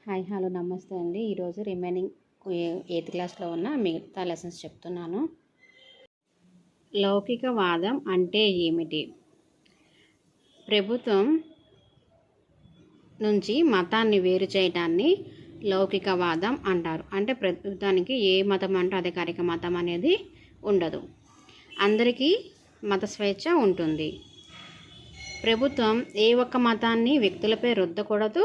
Hi hello నమస్తే అండి. ఈరోజు రిమైనింగ్ 8th క్లాస్లో ఉన్న మిగతా లెసన్స్ చెప్తున్నాను. లౌకికవాదం అంటే ఏమిటి? ప్రభుత్వం నుంచి మతాన్ని వేరు చేయడాన్ని లౌకికవాదం అంటారు. అంటే ప్రభుత్వానికి ఏ మతం అంటే అధికారిక మతం అనేది ఉండదు. అందరికీ మత స్వేచ్ఛ ఉంటుంది. ప్రభుత్వం ఏ ఒక్క మతాన్ని వ్యక్తులపై రుద్దకూడదు,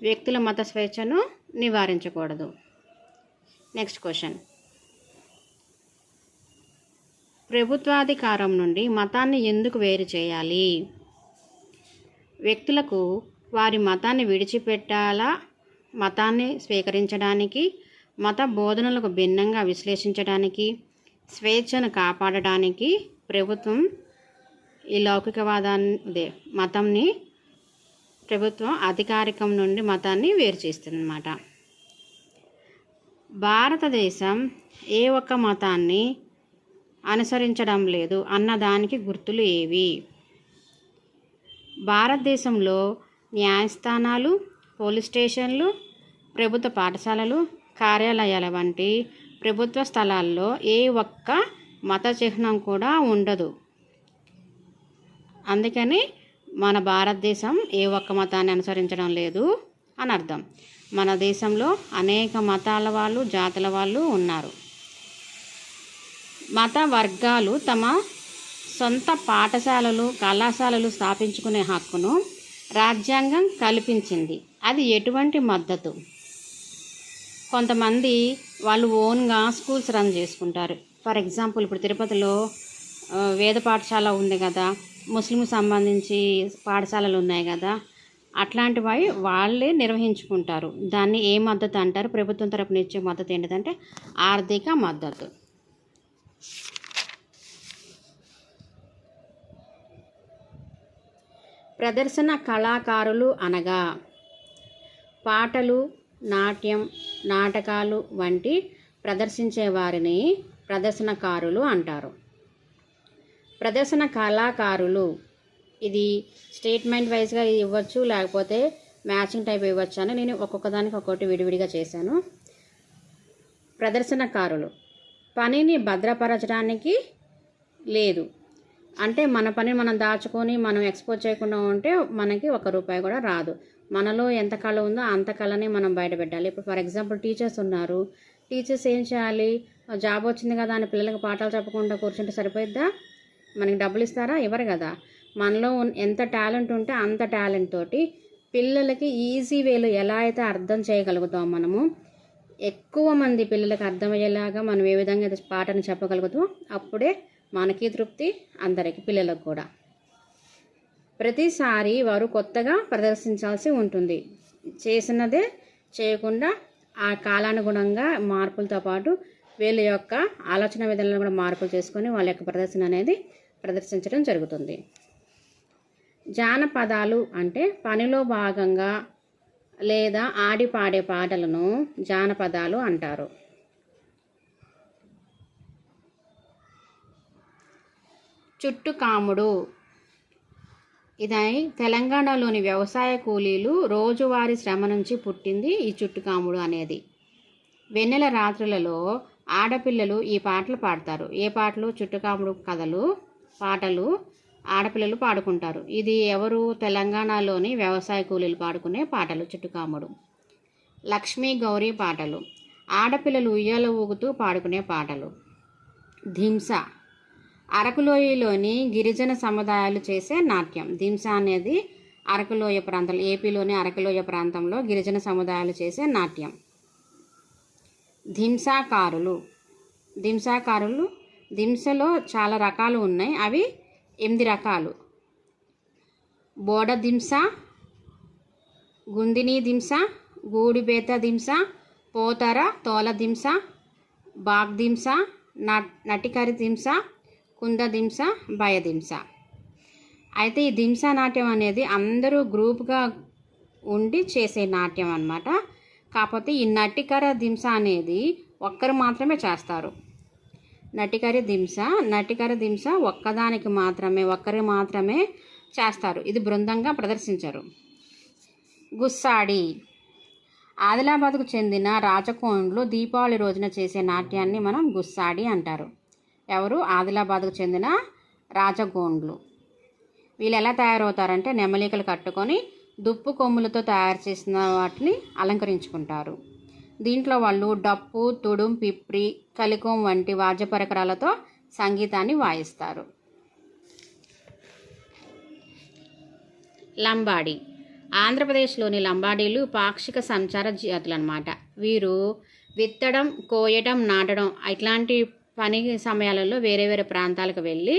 వ్యక్తుల మత స్వేచ్ఛను నివారించకూడదు. నెక్స్ట్ క్వశ్చన్, ప్రభుత్వాధికారం నుండి మతాన్ని ఎందుకు వేరు చేయాలి? వ్యక్తులకు వారి మతాన్ని విడిచిపెట్టాలా, మతాన్ని స్వీకరించడానికి, మత బోధనలకు భిన్నంగా విశ్లేషించడానికి, స్వేచ్ఛను కాపాడడానికి ప్రభుత్వం ఈ లౌకికవాదాన్ని మతంని ప్రభుత్వం అధికారికం నుండి మతాన్ని వేరు చేస్తుందన్నమాట. భారతదేశం ఏ ఒక్క మతాన్ని అనుసరించడం లేదు అన్నదానికి గుర్తులు ఏవి? భారతదేశంలో న్యాయస్థానాలు, పోలీస్ స్టేషన్లు, ప్రభుత్వ పాఠశాలలు, కార్యాలయాల వంటి ప్రభుత్వ స్థలాల్లో ఏ ఒక్క మత చిహ్నం కూడా ఉండదు. అందుకని మన భారతదేశం ఏ ఒక్క మతాన్ని అనుసరించడం లేదు అని అర్థం. మన దేశంలో అనేక మతాల వాళ్ళు, జాతుల వాళ్ళు ఉన్నారు. మత వర్గాలు తమ సొంత పాఠశాలలు, కళాశాలలు స్థాపించుకునే హక్కును రాజ్యాంగం కల్పించింది. అది ఎటువంటి మద్దతు? కొంతమంది వాళ్ళు ఓన్గా స్కూల్స్ రన్ చేసుకుంటారు. ఫర్ ఎగ్జాంపుల్ ఇప్పుడు తిరుపతిలో వేద పాఠశాల ఉంది కదా, ముస్లిం సంబంధించి పాఠశాలలు ఉన్నాయి కదా, అట్లాంటివి వాళ్ళే నిర్వహించుకుంటారు. దాన్ని ఏ మద్దతు అంటారు? ప్రభుత్వం తరపున ఇచ్చే మద్దతు ఏంటిదంటే ఆర్థిక మద్దతు. ప్రదర్శన కళాకారులు అనగా పాటలు, నాట్యం, నాటకాలు వంటి ప్రదర్శించే వారిని ప్రదర్శనకారులు అంటారు. ప్రదర్శన కళాకారులు ఇది స్టేట్మెంట్ వైజ్గా ఇవ్వచ్చు, లేకపోతే మ్యాచింగ్ టైప్ ఇవ్వచ్చు అని నేను ఒక్కొక్క దానికి ఒక్కొక్కటి విడివిడిగా చేశాను. ప్రదర్శనకారులు పనిని భద్రపరచడానికి లేదు. అంటే మన పనిని మనం దాచుకొని మనం ఎక్స్పోజ్ చేయకుండా ఉంటే మనకి ₹1 కూడా రాదు. మనలో ఎంత కళ ఉందో అంత కళని మనం బయటపెట్టాలి. ఇప్పుడు ఫర్ ఎగ్జాంపుల్ టీచర్స్ ఉన్నారు. టీచర్స్ ఏం చేయాలి? జాబ్ వచ్చింది కదా అని పిల్లలకు పాఠాలు చెప్పకుండా కూర్చుంటే సరిపోయిద్దా? మనకి డబ్బులు ఇస్తారా? ఇవ్వరు కదా. మనలో ఎంత టాలెంట్ ఉంటే అంత టాలెంట్ తోటి పిల్లలకి ఈజీ వేలో ఎలా అయితే అర్థం చేయగలుగుతాం, మనము ఎక్కువ మంది పిల్లలకి అర్థమయ్యేలాగా మనం ఏ విధంగా అయితే పాటను చెప్పగలుగుతాం, అప్పుడే మనకి తృప్తి, అందరికీ పిల్లలకు కూడా. ప్రతిసారి వారు కొత్తగా ప్రదర్శించాల్సి ఉంటుంది. చేసినదే చేయకుండా ఆ కాలానుగుణంగా మార్పులతో పాటు వీళ్ళ యొక్క ఆలోచన విధానాలను కూడా మార్పులు చేసుకొని వాళ్ళ యొక్క ప్రదర్శన అనేది ప్రదర్శించడం జరుగుతుంది. జానపదాలు అంటే పనిలో భాగంగా లేదా ఆడి పాడే పాటలను జానపదాలు అంటారు. చుట్టుకాముడు ఇది తెలంగాణలోని వ్యవసాయ కూలీలు రోజువారీ శ్రమ నుంచి పుట్టింది ఈ చుట్టుకాముడు అనేది. వెన్నెల రాత్రులలో ఆడపిల్లలు ఈ పాటలు పాడతారు. ఏ పాటలు? చుట్టుకాముడు కథలు, పాటలు ఆడపిల్లలు పాడుకుంటారు. ఇది ఎవరు? తెలంగాణలోని వ్యవసాయ కూలీలు పాడుకునే పాటలు చుట్టుకాముడు. లక్ష్మీ గౌరీ పాటలు ఆడపిల్లలు ఉయ్యాల ఊగుతూ పాడుకునే పాటలు. ధింస అరకులోయలోని గిరిజన సముదాయాలు చేసే నాట్యం. ధింస అనేది అరకులోయ ప్రాంతంలో, ఏపీలోని అరకులోయ ప్రాంతంలో గిరిజన సముదాయాలు చేసే నాట్యం. ధింసాకారులు ధింసలో చాలా రకాలు ఉన్నాయి. అవి 8 రకాలు. బోడ ధింస, గుందిని ధింస, గూడిబేత ధింస, పోతర తోల ధింస, బాగ్ ధింస, నటికరి ధింస, కుంద ధింస, భయధింస. అయితే ఈ ధింసా నాట్యం అనేది అందరూ గ్రూప్గా ఉండి చేసే నాట్యం అన్నమాట. కాకపోతే ఈ నటికర ధింస అనేది ఒక్కరు మాత్రమే చేస్తారు. నటికరి ధింస ఒక్కరు మాత్రమే చేస్తారు. ఇది బృందంగా ప్రదర్శించరు. గుస్సాడి ఆదిలాబాద్కు చెందిన రాచకోండ్లు దీపావళి రోజున చేసే నాట్యాన్ని మనం గుస్సాడి అంటారు. ఎవరు? ఆదిలాబాద్కు చెందిన రాచగోండ్లు. వీళ్ళు ఎలా తయారవుతారంటే నెమలికలు కట్టుకొని దుప్పు కొమ్ములతో తయారు చేసిన వాటిని అలంకరించుకుంటారు. దీంట్లో వాళ్ళు డప్పు, తుడుం, పిప్రి, కలికోం వంటి వాద్య పరికరాలతో సంగీతాన్ని వాయిస్తారు. లంబాడి. ఆంధ్రప్రదేశ్లోని లంబాడీలు పాక్షిక సంచార జాతులు అన్నమాట. వీరు విత్తడం, కోయటం, నాటడం ఇట్లాంటి పని సమయాలలో వేరే వేరే ప్రాంతాలకు వెళ్ళి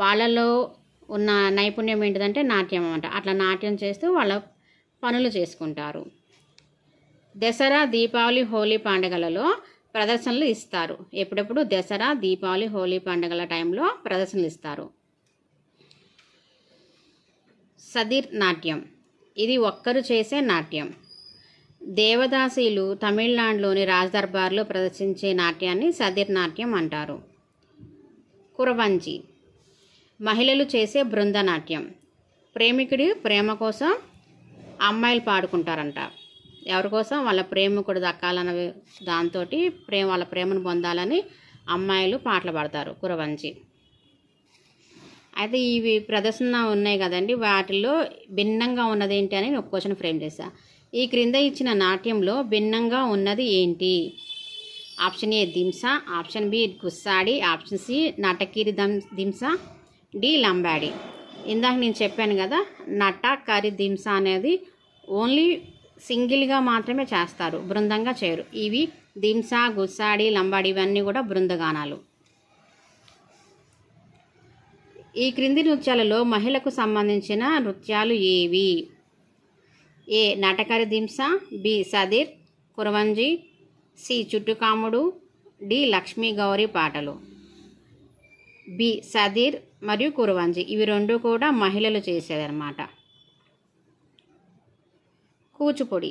వాళ్ళలో ఉన్న నైపుణ్యం ఏంటిదంటే నాట్యం అన్నమాట. అట్లా నాట్యం చేస్తూ వాళ్ళ పనులు చేసుకుంటారు. దసరా, దీపావళి, హోలీ పండుగలలో ప్రదర్శనలు ఇస్తారు. ఎప్పుడెప్పుడు? దసరా, దీపావళి, హోలీ పండుగల టైంలో ప్రదర్శనలు ఇస్తారు. సదిర్ నాట్యం. ఇది ఒక్కరు చేసే నాట్యం. దేవదాసీలు తమిళనాడులోని రాజదర్బార్లో ప్రదర్శించే నాట్యాన్ని సదిర్ నాట్యం అంటారు. కురవంజి. మహిళలు చేసే బృందనాట్యం. ప్రేమికుడి ప్రేమ కోసం అమ్మాయిలు పాడుకుంటారంట. ఎవరి కోసం? వాళ్ళ ప్రేమికుడు దక్కాలన్న దాంతో వాళ్ళ ప్రేమను పొందాలని అమ్మాయిలు పాటలు పాడతారు. కురవంజి. అయితే ఇవి ప్రదర్శన ఉన్నాయి కదండి, వాటిల్లో భిన్నంగా ఉన్నది ఏంటి అని ఒక క్వశ్చన్ ఫ్రేమ్ చేశా. ఈ క్రింద ఇచ్చిన నాట్యంలో భిన్నంగా ఉన్నది ఏంటి? Option A Dhimsa, option B Gussadi, option C Natakiri Dhimsa, D Lambadi. ఇందాక నేను చెప్పాను కదా, నటకరి దింసా అనేది ఓన్లీ సింగిల్గా మాత్రమే చేస్తారు, బృందంగా చేయరు. ఇవి దింసా, గుస్సాడి, లంబాడి ఇవన్నీ కూడా బృందగానాలు. ఈ క్రింది నృత్యాలలో మహిళకు సంబంధించిన నృత్యాలు ఏవి? A Natakari Dhimsa, B Sadir, Kuravanji, C Chuttukamudu, D Lakshmi Gauri పాటలు. బి సదిర్ మరియు కురవంజి ఇవి రెండు కూడా మహిళలు చేసేదన్నమాట. కూచిపూడి.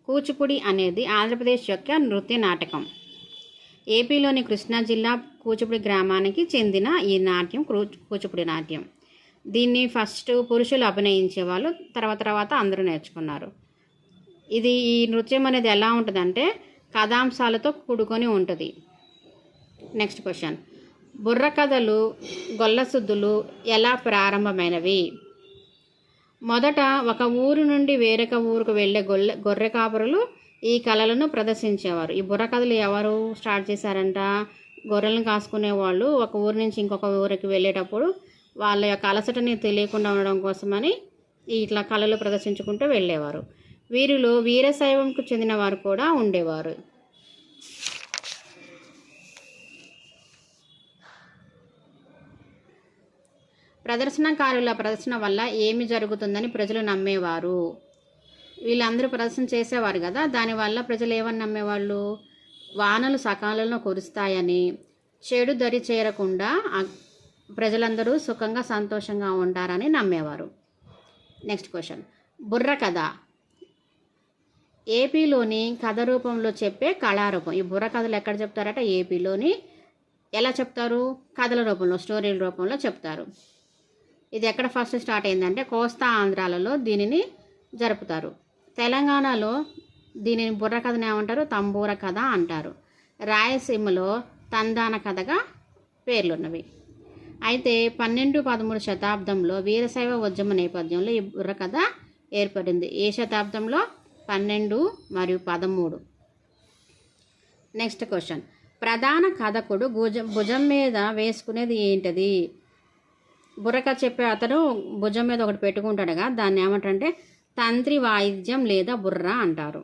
కూచిపూడి అనేది ఆంధ్రప్రదేశ్ యొక్క నృత్య నాటకం. ఏపీలోని కృష్ణా జిల్లా కూచిపూడి గ్రామానికి చెందిన ఈ నాట్యం కూచిపూడి నాట్యం. దీన్ని ఫస్ట్ పురుషులు అభినయించేవాళ్ళు, తర్వాత అందరూ నేర్చుకున్నారు. ఈ నృత్యం అనేది ఎలా ఉంటుందంటే కథాంశాలతో కూడుకొని ఉంటుంది. Next question. బుర్రకథలు, గొల్లసుద్దులు ఎలా ప్రారంభమైనవి? మొదట ఒక ఊరు నుండి వేరొక ఊరుకు వెళ్ళే గొర్రె కాపరులు ఈ కళలను ప్రదర్శించేవారు. ఈ బుర్రకథలు ఎవరు స్టార్ట్ చేశారంట? గొర్రెలను కాసుకునే వాళ్ళు ఒక ఊరు నుంచి ఇంకొక ఊరికి వెళ్ళేటప్పుడు వాళ్ళ యొక్క అలసటని తెలియకుండా ఉండడం కోసమని ఇట్లా కళలు ప్రదర్శించుకుంటూ వెళ్ళేవారు. వీరిలో వీరశైవంకు చెందిన వారు కూడా ఉండేవారు. ప్రదర్శనకారుల ప్రదర్శన వల్ల ఏమి జరుగుతుందని ప్రజలు నమ్మేవారు? వీళ్ళందరూ ప్రదర్శన చేసేవారు కదా, దానివల్ల ప్రజలు ఏమని నమ్మేవాళ్ళు? వానలు సకాలంలో కురుస్తాయని, చెడు దరి చేరకుండా ప్రజలందరూ సుఖంగా సంతోషంగా ఉంటారని నమ్మేవారు. Next question. బుర్రకథ ఏపీలోని కథ రూపంలో చెప్పే కళారూపం. ఈ బుర్రకథలు ఎక్కడ చెప్తారట? ఏపీలోని. ఎలా చెప్తారు? కథల రూపంలో, స్టోరీల రూపంలో చెప్తారు. ఇది ఎక్కడ ఫస్ట్ స్టార్ట్ అయిందంటే కోస్తా ఆంధ్రాలలో దీనిని జరుపుతారు. తెలంగాణలో దీనిని బుర్రకథని ఏమంటారు? తంబూర కథ అంటారు. రాయలసీమలో తందాన కథగా పేర్లున్నవి. అయితే 12-13 శతాబ్దంలో వీరశైవ ఉద్యమ నేపథ్యంలో ఈ బుర్రకథ ఏర్పడింది. ఏ శతాబ్దంలో? 12 మరియు 13. Next question. ప్రధాన కథకుడు భుజం మీద వేసుకునేది ఏంటది? బుర్రకథ చెప్పే అతను భుజం మీద ఒకటి పెట్టుకుంటాడుగా, దాన్ని ఏమంటారంటే తంత్రి వాయిద్యం లేదా బుర్ర అంటారు.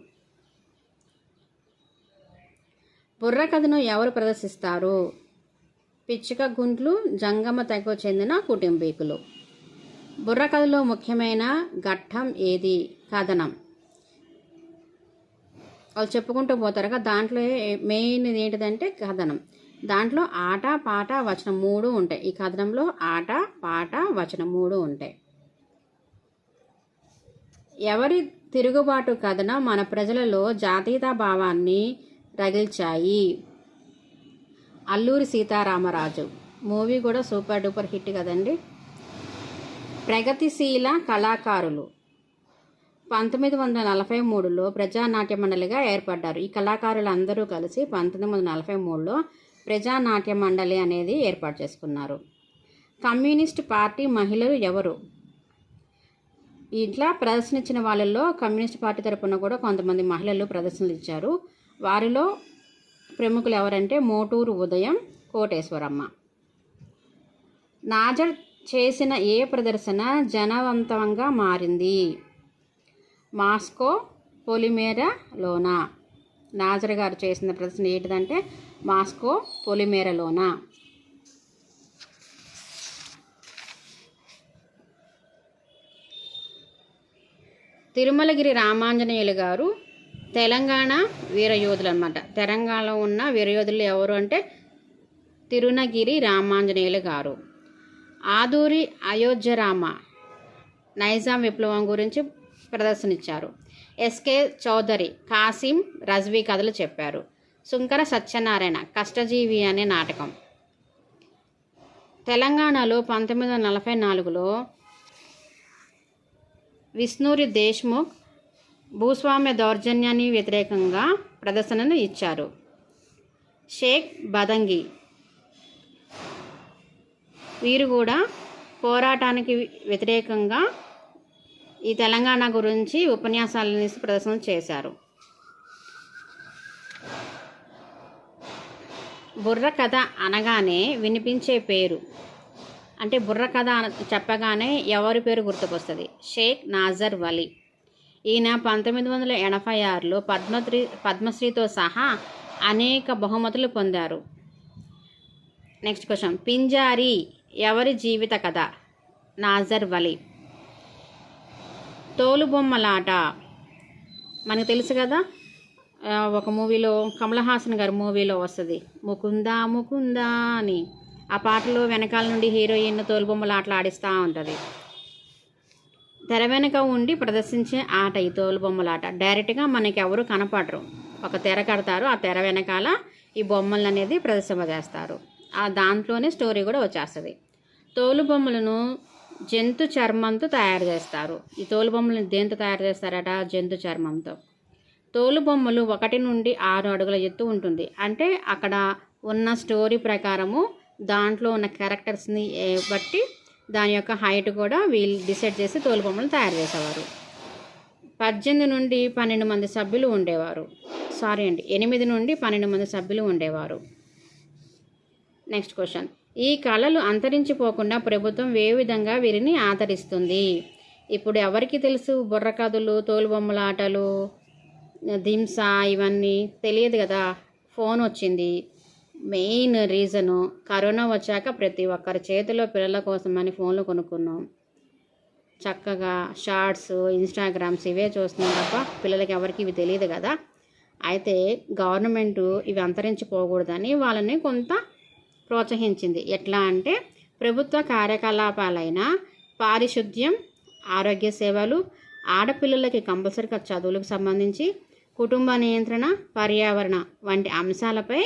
బుర్రకథను ఎవరు ప్రదర్శిస్తారు? పిచ్చుక గుంట్లు జంగమ తెగకు చెందిన కుటుంబీకులు. బుర్రకథలో ముఖ్యమైన ఘట్టం ఏది? కథనం. వాళ్ళు చెప్పుకుంటూ పోతారుగా, దాంట్లో మెయిన్ ఏంటిదంటే కథనం. దాంట్లో ఆట, పాట, వచనం 3 ఉంటాయి. ఈ కథనంలో ఆట, పాట, వచనం 3 ఉంటాయి. ఎవరి తిరుగుబాటు కథనం మన ప్రజలలో జాతీయతా భావాన్ని రగిల్చాయి? అల్లూరి సీతారామరాజు. మూవీ కూడా సూపర్ డూపర్ హిట్ కదండి. ప్రగతిశీల కళాకారులు. 1943లో ప్రజానాట్య మండలిగా ఏర్పడ్డారు. ఈ కళాకారులందరూ కలిసి 1943లో ప్రజానాట్య మండలి అనేది ఏర్పాటు చేసుకున్నారు. కమ్యూనిస్ట్ పార్టీ మహిళలు ఎవరు? ఇట్లా ప్రదర్శన ఇచ్చిన వాళ్ళల్లో కమ్యూనిస్ట్ పార్టీ తరపున కూడా కొంతమంది మహిళలు ప్రదర్శనలు ఇచ్చారు. వారిలో ప్రముఖులు ఎవరంటే మోటూరు ఉదయం, కోటేశ్వరమ్మ. నాజర్ చేసిన ఏ ప్రదర్శన జనవంతంగా మారింది? మాస్కో పొలిమేరలోన. నాజర్ గారు చేసిన ప్రదర్శన ఏంటిదంటే మాస్కో పొలిమేరలోన. తిరుమలగిరి రామాంజనేయులు గారు తెలంగాణ వీరయోధులు అన్నమాట. తెలంగాణలో ఉన్న వీరయోధులు ఎవరు అంటే తిరునగిరి రామాంజనేయులు గారు. ఆదూరి అయోధ్యరామ నైజాం విప్లవం గురించి ప్రదర్శన ఇచ్చారు. ఎస్కే చౌదరి కాసిం రజ్వీ కథలు చెప్పారు. సుంకర సత్యనారాయణ కష్టజీవి అనే నాటకం. తెలంగాణలో 1944లో విష్ణూరి దేశ్ముఖ్ భూస్వామ్య దౌర్జన్యాన్ని వ్యతిరేకంగా ప్రదర్శనను ఇచ్చారు. షేక్ బదంగి వీరు కూడా పోరాటానికి వ్యతిరేకంగా ఈ తెలంగాణ గురించి ఉపన్యాసాలను ప్రదర్శన చేశారు. బుర్ర కథ అనగానే వినిపించే పేరు అంటే బుర్ర కథ చెప్పగానే ఎవరి పేరు గుర్తుకొస్తుంది? షేక్ నాజర్ వలి. ఈయన 1986లో పద్మశ్రీతో సహా అనేక బహుమతులు పొందారు. నెక్స్ట్ క్వశ్చన్, పింజారీ ఎవరి జీవిత కథ? నాజర్ వలి. తోలుబొమ్మలాట మనకు తెలుసు కదా, ఒక మూవీలో కమల్ హాసన్ గారి మూవీలో వస్తుంది ముకుందా ముకుందా అని. ఆ పాటలో వెనకాల నుండి హీరోయిన్ తోలుబొమ్మలాటలు ఆడిస్తూ ఉంటుంది. తెర వెనక ఉండి ప్రదర్శించే ఆట ఈ తోలుబొమ్మలాట. డైరెక్ట్గా మనకి ఎవరు కనపడరు, ఒక తెర కడతారు, ఆ తెర వెనకాల ఈ బొమ్మలు అనేది ప్రదర్శింపజేస్తారు. ఆ దాంట్లోనే స్టోరీ కూడా వచ్చేస్తుంది. తోలుబొమ్మలను జంతు చర్మంతో తయారు చేస్తారు. ఈ తోలుబొమ్మలను దేంతో తయారు చేస్తారట? జంతు చర్మంతో. తోలుబొమ్మలు 1 నుండి 6 అడుగుల ఎత్తు ఉంటుంది. అంటే అక్కడ ఉన్న స్టోరీ ప్రకారము దాంట్లో ఉన్న క్యారెక్టర్స్ని బట్టి దాని యొక్క హైట్ కూడా వీళ్ళు డిసైడ్ చేసి తోలుబొమ్మలు తయారు చేసేవారు. 18 నుండి 12 మంది సభ్యులు ఉండేవారు. 8 నుండి 12 మంది సభ్యులు ఉండేవారు. నెక్స్ట్ క్వశ్చన్, ఈ కళలు అంతరించిపోకుండా ప్రభుత్వం ఏ విధంగా వీరిని ఆదరిస్తుంది? ఇప్పుడు ఎవరికి తెలుసు బుర్ర కథలు, తోలుబొమ్మల ఆటలు, దింస ఇవన్నీ తెలియదు కదా. ఫోన్ వచ్చింది. మెయిన్ రీజను కరోనా వచ్చాక ప్రతి ఒక్కరి చేతిలో పిల్లల కోసమని ఫోన్లు కొనుక్కున్నాం. చక్కగా షార్ట్స్, ఇన్స్టాగ్రామ్స్ ఇవే చూస్తున్నాం తప్ప పిల్లలకి ఎవరికి ఇవి తెలియదు కదా. అయితే గవర్నమెంటు ఇవి అంతరించిపోకూడదని వాళ్ళని కొంత ప్రోత్సహించింది. ఎట్లా అంటే ప్రభుత్వ కార్యకలాపాలైన పారిశుద్ధ్యం, ఆరోగ్య సేవలు, ఆడపిల్లలకి కంపల్సరీగా చదువులకు సంబంధించి, కుటుంబ నియంత్రణ, పర్యావరణ వంటి అంశాలపై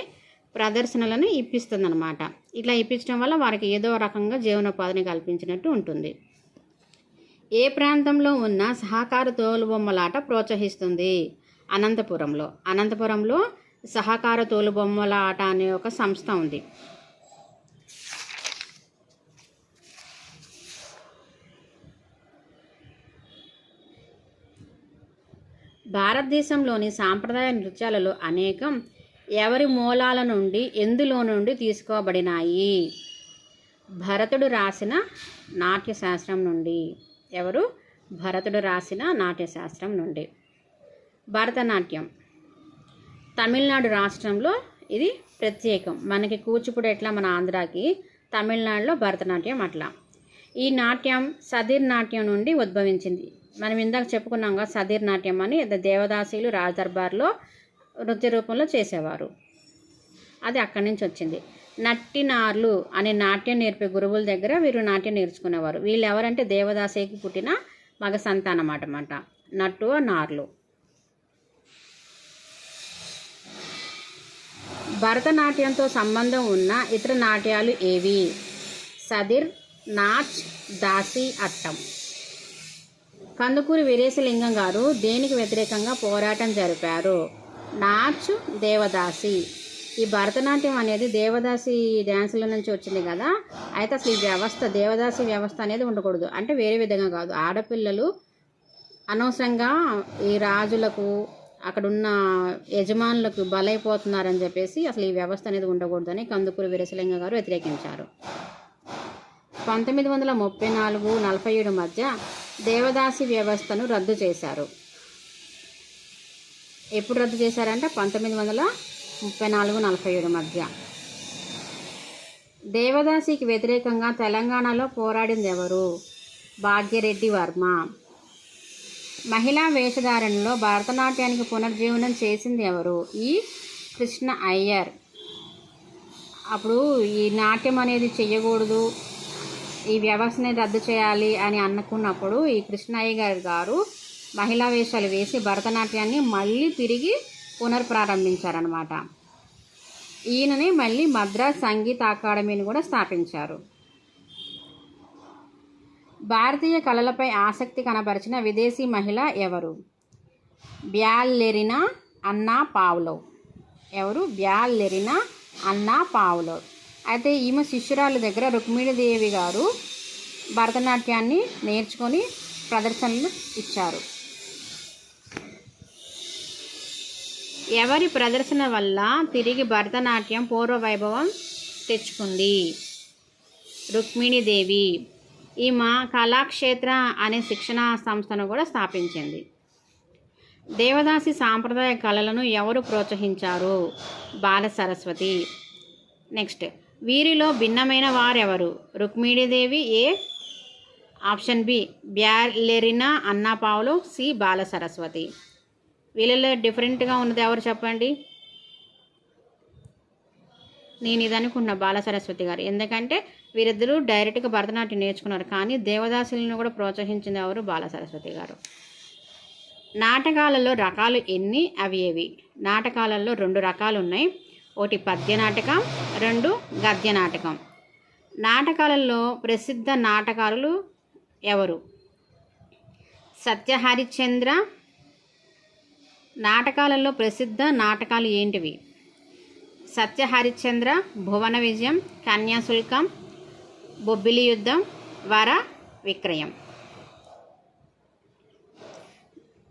ప్రదర్శనలను ఇప్పిస్తుందన్నమాట. ఇట్లా ఇప్పించడం వల్ల వారికి ఏదో రకంగా జీవనోపాధిని కల్పించినట్టు ఉంటుంది. ఏ ప్రాంతంలో ఉన్న సహకార తోలుబొమ్మలాట ప్రోత్సహిస్తుంది? అనంతపురంలో సహకార తోలుబొమ్మల ఆట అనే ఒక సంస్థ ఉంది. భారతదేశంలోని సాంప్రదాయ నృత్యాలలో అనేకం ఎవరి మూలాల నుండి, ఎందులో నుండి తీసుకోబడినాయి? భరతుడు రాసిన నాట్యశాస్త్రం నుండి. ఎవరు? భరతుడు రాసిన నాట్యశాస్త్రం నుండి. భరతనాట్యం తమిళనాడు రాష్ట్రంలో ఇది ప్రత్యేకం. మనకి కూచిపూడి ఎట్లా మన ఆంధ్రాకి, తమిళనాడులో భరతనాట్యం అట్లా. ఈ నాట్యం సదిర్ నాట్యం నుండి ఉద్భవించింది. మనం ఇందాక చెప్పుకున్నాంగా సదిర్ నాట్యం అని. దేవదాసీలు రాజదర్బార్లో నృత్య రూపంలో చేసేవారు. అది అక్కడి నుంచి వచ్చింది. నట్టినార్లు అనే నాట్యం నేర్పే గురువుల దగ్గర వీరు నాట్యం నేర్చుకునేవారు. వీళ్ళు ఎవరంటే దేవదాసీకి పుట్టిన మగ సంతానం అన్నమాట. నట్టు నార్లు. భరతనాట్యంతో సంబంధం ఉన్న ఇతర నాట్యాలు ఏవి? సదిర్, నాచ్, దాసి, అట్టం. కందుకూరి వీరేశలింగం గారు దేనికి వ్యతిరేకంగా పోరాటం జరిపారు? నాచ్ దేవదాసి. ఈ భరతనాట్యం అనేది దేవదాసి డ్యాన్సుల నుంచి వచ్చింది కదా. అయితే అసలు ఈ వ్యవస్థ దేవదాసి వ్యవస్థ అనేది ఉండకూడదు. అంటే వేరే విధంగా కాదు, ఆడపిల్లలు అనవసరంగా ఈ రాజులకు అక్కడున్న యజమానులకు బలైపోతున్నారని చెప్పేసి అసలు ఈ వ్యవస్థ అనేది ఉండకూడదని కందుకూరి వీరేశలింగం గారు వ్యతిరేకించారు. 1934-47 మధ్య దేవదాసి వ్యవస్థను రద్దు చేశారు. ఎప్పుడు రద్దు చేశారంటే 1934-47 మధ్య. దేవదాసికి వ్యతిరేకంగా తెలంగాణలో పోరాడింది ఎవరు? భాగ్యరెడ్డి వర్మ. మహిళా వేషధారణలో భరతనాట్యానికి పునర్జీవనం చేసింది ఎవరు? ఈ కృష్ణ అయ్యర్. అప్పుడు ఈ నాట్యం అనేది చెయ్యకూడదు, ఈ వ్యవస్థని రద్దు చేయాలి అని అనుకున్నప్పుడు ఈ కృష్ణయ్య గారు మహిళా వేషాలు వేసి భరతనాట్యాన్ని మళ్ళీ తిరిగి పునర్ప్రారంభించారనమాట. ఈయనని మళ్ళీ మద్రాస్ సంగీత అకాడమీని కూడా స్థాపించారు. భారతీయ కళలపై ఆసక్తి కనబరిచిన విదేశీ మహిళ ఎవరు? బ్యాల్లెరినా అన్నా పావ్లోవ్. ఎవరు? బ్యాల్లెరినా అన్నా పావ్లోవ్. అయితే ఈమె శిష్యురాలు దగ్గర రుక్మిణీదేవి గారు భరతనాట్యాన్ని నేర్చుకొని ప్రదర్శనలు ఇచ్చారు. ఎవరి ప్రదర్శన వల్ల తిరిగి భరతనాట్యం పూర్వ వైభవం తెచ్చుకుంది? రుక్మిణీదేవి. ఈమె కళాక్షేత్ర అనే శిక్షణా సంస్థను కూడా స్థాపించింది. దేవదాసి సాంప్రదాయ కళలను ఎవరు ప్రోత్సహించారు? బాల సరస్వతి. నెక్స్ట్, వీరిలో భిన్నమైన వారెవరు? రుక్మిణీదేవి ఏ, ఆప్షన్ బి బ్యాల్లెరినా అన్నా పావ్లోవ్, సి బాల సరస్వతి. వీళ్ళలో డిఫరెంట్గా ఉన్నది ఎవరు చెప్పండి? నేను ఇది అనుకున్న బాల సరస్వతి గారు. ఎందుకంటే వీరిద్దరూ డైరెక్ట్గా భరతనాట్యం నేర్చుకున్నారు, కానీ దేవదాసులను కూడా ప్రోత్సహించింది ఎవరు? బాల సరస్వతి గారు. నాటకాలలో రకాలు ఎన్ని? అవి ఏవి? నాటకాలలో 2 రకాలు ఉన్నాయి. ఒకటి పద్య నాటకం, 2 గద్య నాటకం. నాటకాలలో ప్రసిద్ధ నాటకారులు ఎవరు? సత్యహరిశ్చంద్ర. నాటకాలలో ప్రసిద్ధ నాటకాలు ఏంటివి? సత్యహరిశ్చంద్ర, భువన విజయం, కన్యాశుల్కం, బొబ్బిలి యుద్ధం, వర విక్రయం.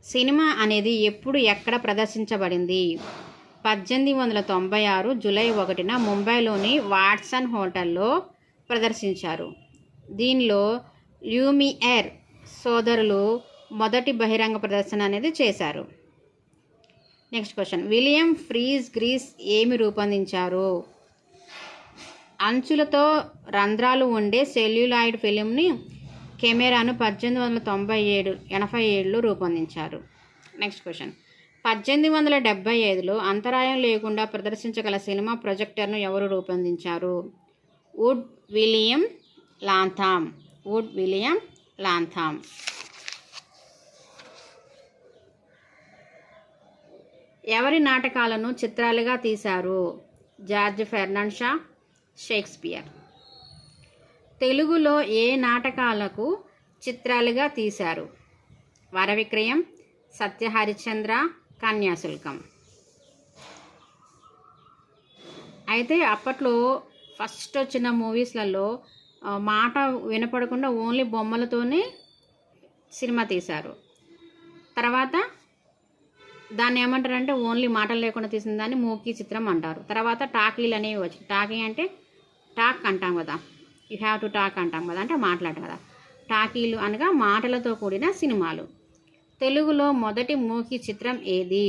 సినిమా అనేది ఎప్పుడు ఎక్కడ ప్రదర్శించబడింది? 1896 జూలై 1న ముంబైలోని వాట్సన్ హోటల్లో ప్రదర్శించారు. దీనిలో ల్యూమియర్ సోదరులు మొదటి బహిరంగ ప్రదర్శన అనేది చేశారు. Next question, William Friese Greene ఏమి రూపొందించారు? అంచులతో రంధ్రాలు ఉండే సెల్యులాయిడ్ ఫిలింని కెమెరాను 1887-87లో రూపొందించారు. నెక్స్ట్ క్వశ్చన్, 1875లో అంతరాయం లేకుండా ప్రదర్శించగల సినిమా ప్రొజెక్టర్ను ఎవరు రూపొందించారు? Wood William Latham. Wood William Latham. ఎవరి నాటకాలను చిత్రాలుగా తీశారు? George Bernard Shaw, Shakespeare. తెలుగులో ఏ నాటకాలకు చిత్రాలుగా తీశారు? వరవిక్రయం, సత్యహరిశ్చంద్ర, కన్యాశుల్కం. అయితే అప్పట్లో ఫస్ట్ వచ్చిన మూవీస్లలో మాట వినపడకుండా ఓన్లీ బొమ్మలతోనే సినిమా తీశారు. తర్వాత దాన్ని ఏమంటారంటే ఓన్లీ మాటలు లేకుండా తీసిన దాన్ని మూకీ చిత్రం అంటారు. తర్వాత టాకీలు అనేవి వచ్చి, టాకీ అంటే టాక్ అంటాం కదా, యూ హ్యావ్ టు టాక్ అంటాం కదా, అంటే మాట్లాడటం కదా. టాకీలు అనగా మాటలతో కూడిన సినిమాలు. తెలుగులో మొదటి మూకీ చిత్రం ఏది?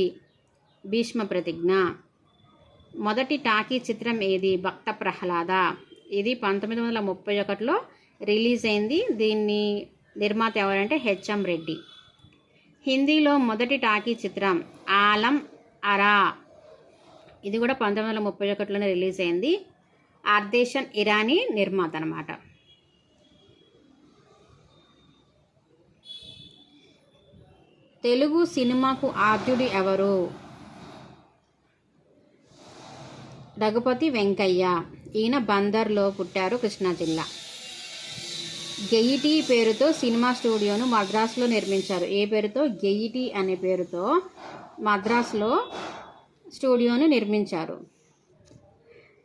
భీష్మ ప్రతిజ్ఞ. మొదటి టాకీ చిత్రం ఏది? భక్త ప్రహ్లాద. ఇది 1931లో రిలీజ్ అయింది. దీన్ని నిర్మాత ఎవరంటే హెచ్ఎం రెడ్డి. హిందీలో మొదటి టాకీ చిత్రం ఆలం అరా. ఇది కూడా 1931లోనే రిలీజ్ అయింది. ఆర్దేశన్ ఇరానీ నిర్మాత అన్నమాట. తెలుగు సినిమాకు ఆద్యుడు ఎవరు? రఘుపతి వెంకయ్య. ఈయన బందర్లో పుట్టారు, కృష్ణా జిల్లా. గెయిటీ పేరుతో సినిమా స్టూడియోను మద్రాసులో నిర్మించారు. ఏ పేరుతో? గెయిటీ అనే పేరుతో మద్రాసులో స్టూడియోను నిర్మించారు.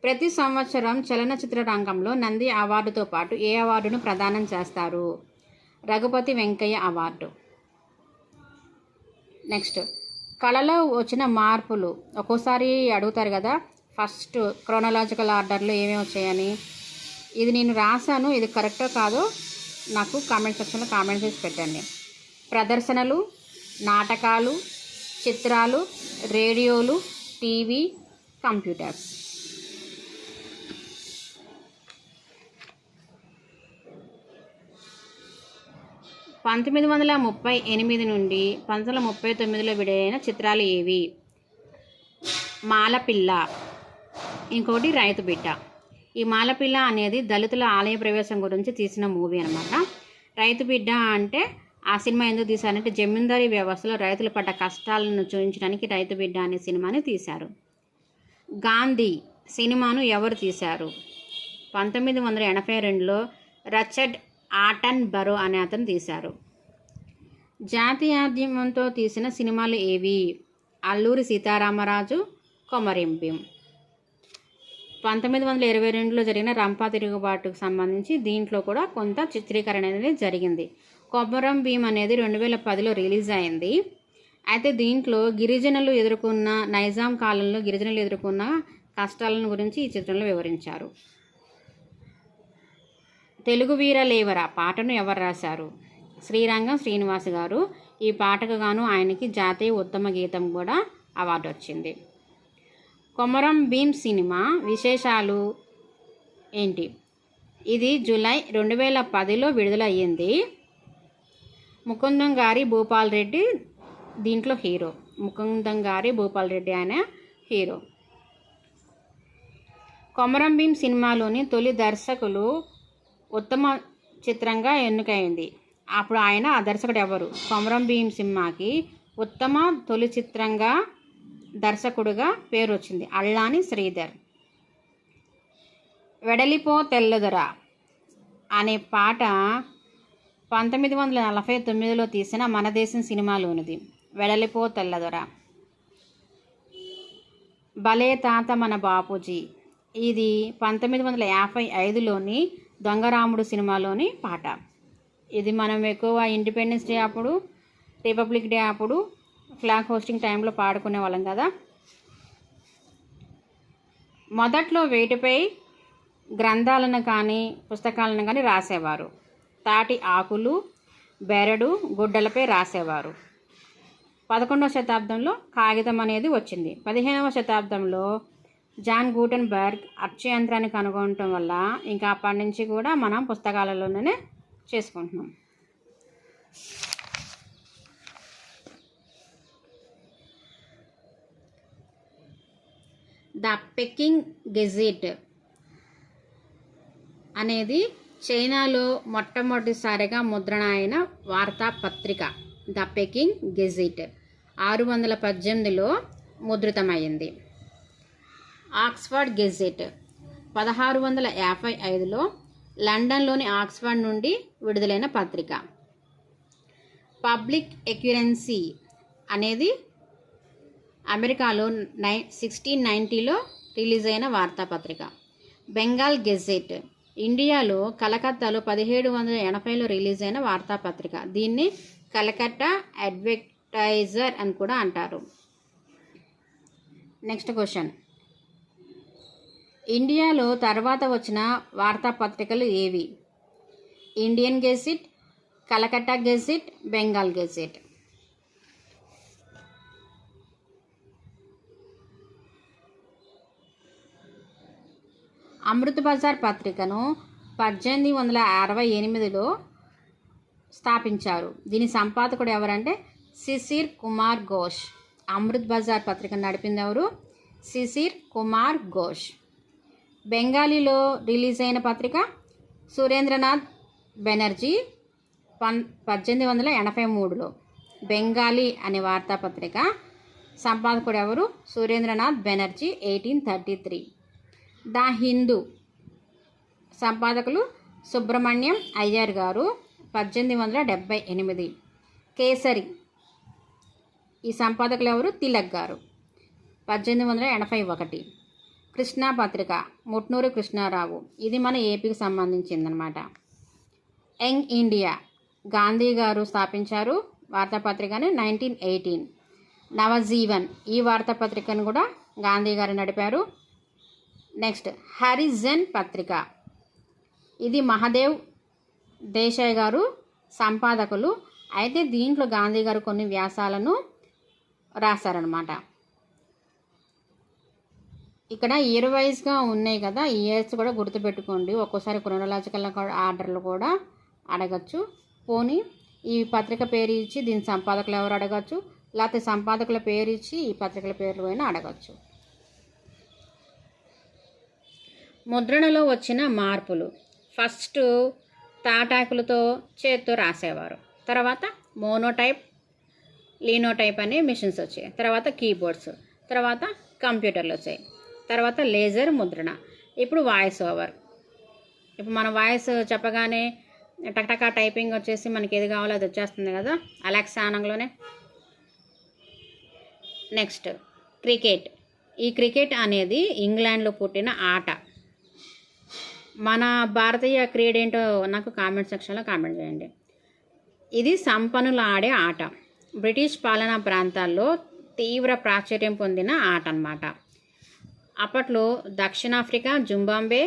ప్రతి సంవత్సరం చలనచిత్ర రంగంలో నంది అవార్డుతో పాటు ఏ అవార్డును ప్రదానం చేస్తారు? రఘుపతి వెంకయ్య అవార్డు. నెక్స్ట్, కళలో వచ్చిన మార్పులు. ఒక్కోసారి అడుగుతారు కదా, ఫస్ట్ క్రోనలాజికల్ ఆర్డర్లో ఏమేమి వచ్చాయని. ఇది నేను రాశాను, ఇది కరెక్టో కాదో నాకు కామెంట్ సెక్షన్లో కామెంట్ చేసి పెట్టండి. ప్రదర్శనలు, నాటకాలు, చిత్రాలు, రేడియోలు, టీవీ, కంప్యూటర్స్. పంతొమ్మిది 1938 నుండి 1939లో విడుదలైన చిత్రాలు ఏవి? మాలపిల్ల, ఇంకోటి రైతు బిడ్డ. ఈ మాలపిల్ల అనేది దళితుల ఆలయ ప్రవేశం గురించి తీసిన మూవీ అనమాట. రైతు బిడ్డ అంటే ఆ సినిమా ఎందుకు తీశారంటే జమీందారీ వ్యవస్థలో రైతులు పడ్డ కష్టాలను చూపించడానికి రైతు బిడ్డ అనే సినిమాని తీశారు. గాంధీ సినిమాను ఎవరు తీశారు? 1982లో రచర్డ్ ఆటన్ బరో అనే అతను తీశారు. జాతీయోద్యమంతో తీసిన సినిమాలు ఏవి? అల్లూరి సీతారామరాజు, కొమరం భీం. 1922లో జరిగిన రంపా తిరుగుబాటుకు సంబంధించి దీంట్లో కూడా కొంత చిత్రీకరణ అనేది జరిగింది. కొమరం భీం అనేది 2010లో రిలీజ్ అయింది. అయితే దీంట్లో గిరిజనులు ఎదుర్కొన్న నైజాం కాలంలో గిరిజనులు ఎదుర్కొన్న కష్టాలను గురించి ఈ చిత్రంలో వివరించారు. తెలుగు వీరలేవర పాటను ఎవరు రాశారు? శ్రీరంగం శ్రీనివాస్ గారు. ఈ పాటకు గాను ఆయనకి జాతీయ ఉత్తమ గీతం కూడా అవార్డు వచ్చింది. కొమరం భీం సినిమా విశేషాలు ఏంటి? ఇది జూలై 2010లో విడుదల అయ్యింది. ముకుందం గారి భూపాల్ రెడ్డి దీంట్లో హీరో. ముకుందం గారి భూపాల్ రెడ్డి ఆయన హీరో. కొమరం భీం సినిమాలోని తొలి దర్శకులు ఉత్తమ చిత్రంగా ఎన్నికైంది. అప్పుడు ఆయన ఆ దర్శకుడు ఎవరు? కొమరం భీం సినిమాకి ఉత్తమ తొలి చిత్రంగా దర్శకుడుగా పేరు వచ్చింది అల్లాని శ్రీధర్. వెడలిపో తెల్లదొర అనే పాట 1949లో తీసిన మన దేశం సినిమాలోనిది. వెడలిపో తెల్లదొర. భలే తాత మన బాపూజీ ఇది 1955లోని దొంగరాముడు సినిమాలోని పాట. ఇది మనం ఎక్కువ ఇండిపెండెన్స్ డే అప్పుడు, రిపబ్లిక్ డే అప్పుడు ఫ్లాగ్ హోస్టింగ్ టైంలో పాడుకునే వాళ్ళం కదా. మొదట్లో వేటిపై గ్రంథాలను కానీ పుస్తకాలను కానీ రాసేవారు? తాటి ఆకులు, బెరడు, గుడ్డలపై రాసేవారు. 11వ శతాబ్దంలో కాగితం అనేది వచ్చింది. 15వ శతాబ్దంలో జాన్ గూటెన్బర్గ్ అచ్చు యంత్రాన్ని కనుగొనటం వల్ల ఇంకా అప్పటి నుంచి కూడా మనం పుస్తకాలలోనే చేసుకుంటున్నాం. ద పెకింగ్ గెజెట్ అనేది చైనాలో మొట్టమొదటిసారిగా ముద్రణ అయిన వార్తాపత్రిక. ద పెకింగ్ గెజెట్ 618లో ముద్రితమైంది. ఆక్స్ఫర్డ్ గెజెట్ 1655లో లండన్లోని ఆక్స్ఫర్డ్ నుండి విడుదలైన పత్రిక. పబ్లిక్ ఎక్యురెన్సీ అనేది అమెరికాలో 1690లో రిలీజ్ అయిన వార్తాపత్రిక. బెంగాల్ గెజెట్ ఇండియాలో కలకత్తాలో 1780లో రిలీజ్ అయిన వార్తాపత్రిక. దీన్ని కలకత్తా అడ్వర్టైజర్ అని కూడా అంటారు. నెక్స్ట్ క్వశ్చన్, ఇండియాలో తర్వాత వచ్చిన వార్తాపత్రికలు ఏవి? Indian Gazette, Calcutta Gazette, Bengal Gazette. Amrita Bazar పత్రికను 1868లో స్థాపించారు. దీని సంపాదకుడు ఎవరంటే శిశిర్ కుమార్ ఘోష్. అమృత్ బజార్ పత్రికను నడిపింది ఎవరు? శిశిర్ కుమార్ ఘోష్. బెంగాలీలో రిలీజ్ అయిన పత్రిక సురేంద్రనాథ్ బెనర్జీ 1883లో. బెంగాలీ అనే వార్తాపత్రిక సంపాదకుడు ఎవరు? సురేంద్రనాథ్ బెనర్జీ 1833. ద హిందూ సంపాదకులు సుబ్రహ్మణ్యం అయ్యర్ గారు 1878. కేసరి ఈ సంపాదకులు ఎవరు? తిలక్ గారు 1881. కృష్ణా పత్రిక ముట్నూరు కృష్ణారావు, ఇది మన ఏపీకి సంబంధించిందనమాట. యంగ్ ఇండియా గాంధీ గారు స్థాపించారు వార్తాపత్రికని 1918. నవజీవన్ ఈ వార్తాపత్రికను కూడా గాంధీ గారు నడిపారు. నెక్స్ట్ హరిజన్ పత్రిక, ఇది మహాదేవ్ దేశాయ్ గారు సంపాదకులు. అయితే దీంట్లో గాంధీ గారు కొన్ని వ్యాసాలను రాశారనమాట. ఇక్కడ ఇయర్ వైజ్గా ఉన్నాయి కదా, ఇయర్స్ కూడా గుర్తుపెట్టుకోండి. ఒక్కోసారి క్రోనలాజికల్ ఆర్డర్లు కూడా అడగచ్చు. పోనీ ఈ పత్రిక పేరు ఇచ్చి దీని సంపాదకులు ఎవరు అడగచ్చు, లేకపోతే సంపాదకుల పేరు ఇచ్చి ఈ పత్రికల పేర్లు అయినా అడగచ్చు. ముద్రణలో వచ్చిన మార్పులు. ఫస్ట్ తాటాకులతో చేత్తో రాసేవారు, తర్వాత మోనోటైప్, లీనోటైప్ అనే మిషన్స్ వచ్చాయి, తర్వాత కీబోర్డ్స్, తర్వాత కంప్యూటర్లు వచ్చాయి, తర్వాత లేజర్ ముద్రణ, ఇప్పుడు వాయిస్ ఓవర్. ఇప్పుడు మన వాయిస్ చెప్పగానే టక్టకా టైపింగ్ వచ్చేసి మనకి ఏది కావాలో అది వచ్చేస్తుంది కదా, అలెక్సా అనగానే. Next cricket. ఈ క్రికెట్ అనేది ఇంగ్లాండ్లో పుట్టిన ఆట. మన భారతీయ క్రీడ ఏంటో నాకు కామెంట్ సెక్షన్లో కామెంట్ చేయండి. ఇది సంపన్నులు ఆడే ఆట. బ్రిటిష్ పాలనా ప్రాంతాల్లో తీవ్ర ప్రాచుర్యం పొందిన ఆట అన్నమాట. అప్పట్లో దక్షిణాఫ్రికా, Zimbabwe,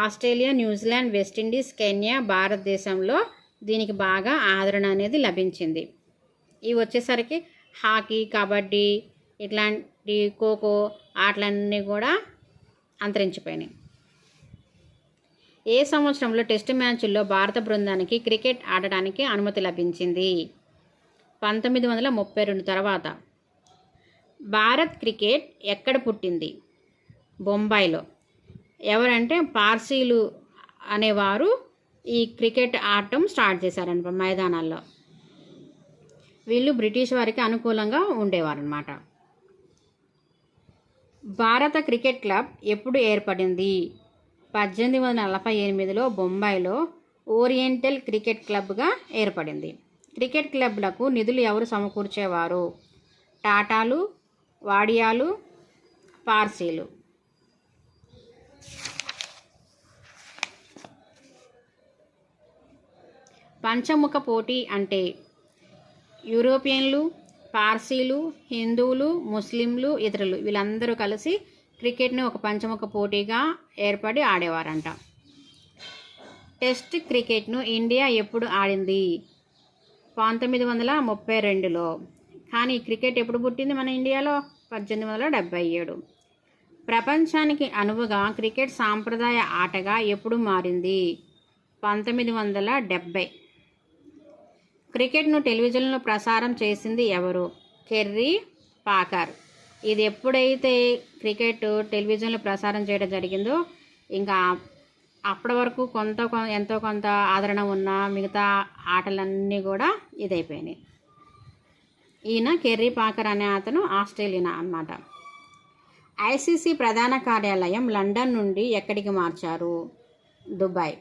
Australia, New Zealand, West Indies, Kenya, భారతదేశంలో దీనికి బాగా ఆదరణ అనేది లభించింది. ఇవి వచ్చేసరికి హాకీ, కబడ్డీ ఇట్లాంటి ఖోఖో ఆటలన్నీ కూడా అంతరించిపోయినాయి. ఏ సంవత్సరంలో టెస్ట్ మ్యాచ్ల్లో భారత బృందానికి క్రికెట్ ఆడడానికి అనుమతి లభించింది? 1932 తర్వాత. భారత్ క్రికెట్ ఎక్కడ పుట్టింది? బొంబాయిలో. ఎవరంటే పార్సీలు అనేవారు ఈ క్రికెట్ ఆడటం స్టార్ట్ చేశారనమాట మైదానాల్లో. వీళ్ళు బ్రిటిష్ వారికి అనుకూలంగా ఉండేవారనమాట. భారత క్రికెట్ క్లబ్ ఎప్పుడు ఏర్పడింది? 1848లో బొంబాయిలో ఓరియంటల్ క్రికెట్ క్లబ్గా ఏర్పడింది. క్రికెట్ క్లబ్లకు నిధులు ఎవరు సమకూర్చేవారు? టాటాలు, వాడియాలు, పార్సీలు. పంచముఖ పోటీ అంటే యూరోపియన్లు, పార్సీలు, హిందువులు, ముస్లింలు, ఇతరులు వీళ్ళందరూ కలిసి క్రికెట్ని ఒక పంచముఖ పోటీగా ఏర్పడి ఆడేవారంట. టెస్ట్ క్రికెట్ను ఇండియా ఎప్పుడు ఆడింది? 1932లో. కానీ క్రికెట్ ఎప్పుడు పుట్టింది మన ఇండియాలో? 1877. ప్రపంచానికి అనువుగా క్రికెట్ సాంప్రదాయ ఆటగా ఎప్పుడు మారింది? 1970. క్రికెట్ను టెలివిజన్లో ప్రసారం చేసింది ఎవరు? కెర్రీ పాకర్. ఇది ఎప్పుడైతే క్రికెట్ టెలివిజన్లో ప్రసారం చేయడం జరిగిందో ఇంకా అప్పటి వరకు ఎంతో కొంత ఆదరణ ఉన్న మిగతా ఆటలన్నీ కూడా ఇదైపోయినాయి. ఈయన కెర్రీ పాకర్ అనే అతను ఆస్ట్రేలియన్ అన్నమాట. ఐసీసీ ప్రధాన కార్యాలయం లండన్ నుండి ఎక్కడికి మార్చారు? దుబాయ్.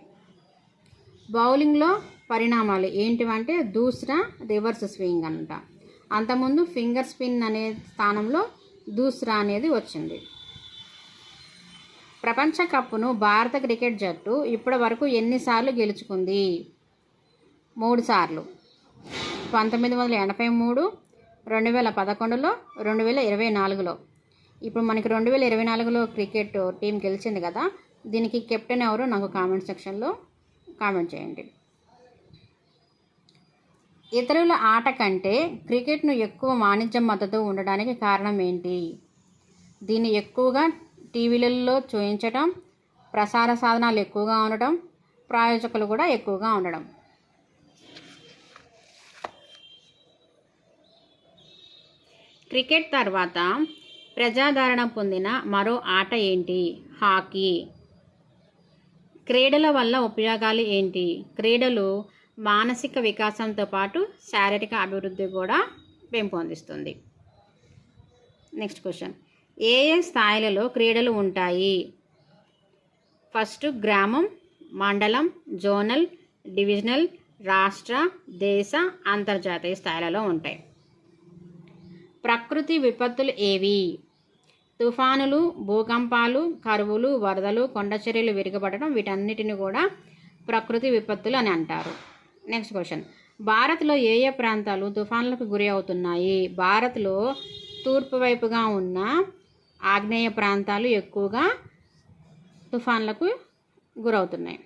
బౌలింగ్లో పరిణామాలు ఏంటివంటే దూస్రా, రివర్స్ స్వింగ్ అంట. అంతకుముందు ఫింగర్ స్పిన్ అనే స్థానంలో దూస్రా అనేది వచ్చింది. ప్రపంచ కప్ను భారత క్రికెట్ జట్టు ఇప్పటి వరకు ఎన్నిసార్లు గెలుచుకుంది? 3 సార్లు. 1983, 2011లో, 2024లో. ఇప్పుడు మనకి 2024లో క్రికెట్ టీం గెలిచింది కదా, దీనికి కెప్టెన్ ఎవరో నాకు కామెంట్ సెక్షన్లో కామెంట్ చేయండి. ఇతరుల ఆట కంటే క్రికెట్ను ఎక్కువ వాణిజ్య మద్దతు ఉండడానికి కారణం ఏంటి? దీన్ని ఎక్కువగా టీవీలలో చూపించటం, ప్రసార సాధనాలు ఎక్కువగా ఉండటం, ప్రాయోజకులు కూడా ఎక్కువగా ఉండడం. క్రికెట్ తర్వాత ప్రజాదరణ పొందిన మరో ఆట ఏంటి? హాకీ. క్రీడల వల్ల ఉపయోగాలు ఏంటి? క్రీడలు మానసిక వికాసంతో పాటు శారీరక అభివృద్ధి కూడా పెంపొందిస్తుంది. Next question. ఏ స్థాయిలలో క్రీడలు ఉంటాయి? ఫస్ట్ గ్రామం, మండలం, జోనల్, డివిజనల్, రాష్ట్ర, దేశ, అంతర్జాతీయ స్థాయిలలో ఉంటాయి. ప్రకృతి విపత్తులు ఏవి? తుఫానులు, భూకంపాలు, కరువులు, వరదలు, కొండచర్యలు విరగబడడం, వీటన్నిటిని కూడా ప్రకృతి విపత్తులు అని అంటారు. నెక్స్ట్ క్వశ్చన్, భారత్లో ఏ ఏ ప్రాంతాలు తుఫాన్లకు గురి అవుతున్నాయి? భారత్లో తూర్పు వైపుగా ఉన్న ఆగ్నేయ ప్రాంతాలు ఎక్కువగా తుఫాన్లకు గురవుతున్నాయి.